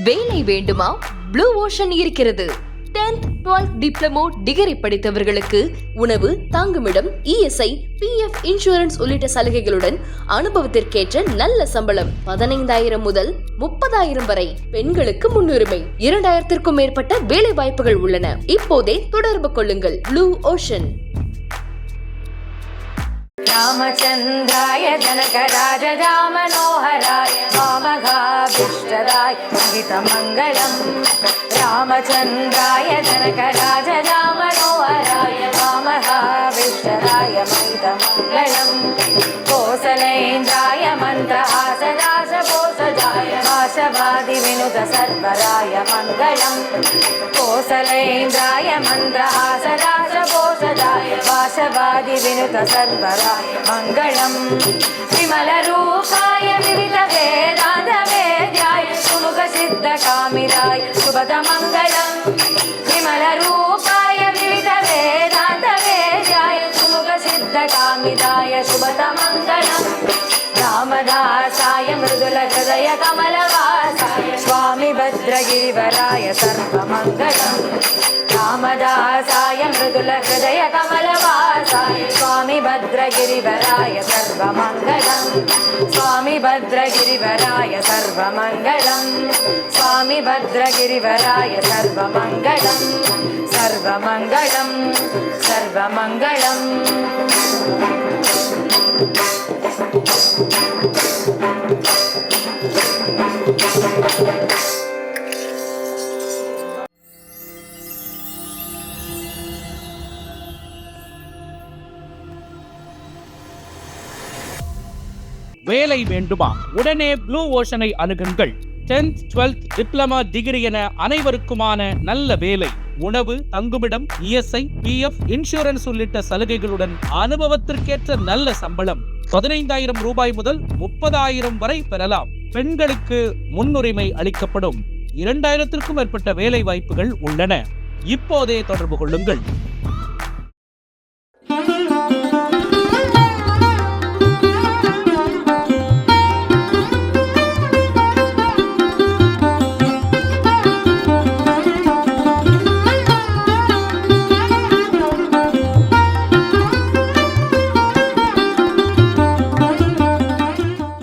வேலை வேண்டுமா? Blue ocean இருக்கிறது. 10th 12th டிப்ளமோ டிகிரி படித்தவர்களுக்கு உணவு, தங்குமிடம், இஎஸ்ஐ, PF இன்சூரன்ஸ் உள்ளிட்ட சலுகைகளுடன் அனுபவத்திற்கேற்ற நல்ல சம்பளம் 15,000 முதல் 30,000 வரை. பெண்களுக்கு முன்னுரிமை. 2,000க்கும் மேற்பட்ட வேலை வாய்ப்புகள் உள்ளன. இப்போதே தொடர்பு கொள்ளுங்கள். Blue ocean. रामचन्द्राय जनकराजरामनोहराय वामगाभीष्टदाय महितमङ्गलम् रामचन्द्राय जनकराजरामनोहराय वामगाभीष्टदाय महितमङ्गलम् कोसलेन्द्राय मन्त्रहासदासपोषजाय वासवादिविनुत सर्वराय मङ्गलम् कोसलेन्द्राय मन्त्रहासदासपोषजाय वासवादिविनुत सर्वराय मङ्गलम् विमलरूपाय विविधवेदान्तवेद्याय सुमुखसिद्धकामिदाय शुभदमङ्गलम् विमलरूपाय विविधवेदान्तवेद्याय सुमुखसिद्धकामिदाय शुभदमङ्गलम् रामदासाय मृदुलहृदय कमलवासाय स्वामी भद्रगिरिवराय सर्वमङ्गलम् रामदासाय मृदुलहृदय कमलवासाय स्वामी भद्रगिरिवराय सर्वमङ्गलम् स्वामी भद्रगिरिवराय सर्वमङ्गलम् स्वामी भद्रगिरिवराय सर्वमङ्गलम् सर्वमङ्गलम् सर्वमङ्गलम्. வேலை வேண்டுமா? உடனே ப்ளூ ஓஷனை அணுகுங்கள். 10th 12th டிப்ளமா டிகிரி என அனைவருக்குமான நல்ல வேலை, உணவு, தங்குமிடம், இஎஸ்ஐ, PF இன்சூரன்ஸ் உள்ளிட்ட சலுகைகளுடன் அனுபவத்திற்கேற்ற நல்ல சம்பளம் 15,000 ரூபாய் முதல் 30,000 வரை பெறலாம். பெண்களுக்கு முன்னுரிமை அளிக்கப்படும். 2,000க்கும் மேற்பட்ட வேலை வாய்ப்புகள் உள்ளன. இப்போதே தொடர்பு கொள்ளுங்கள்.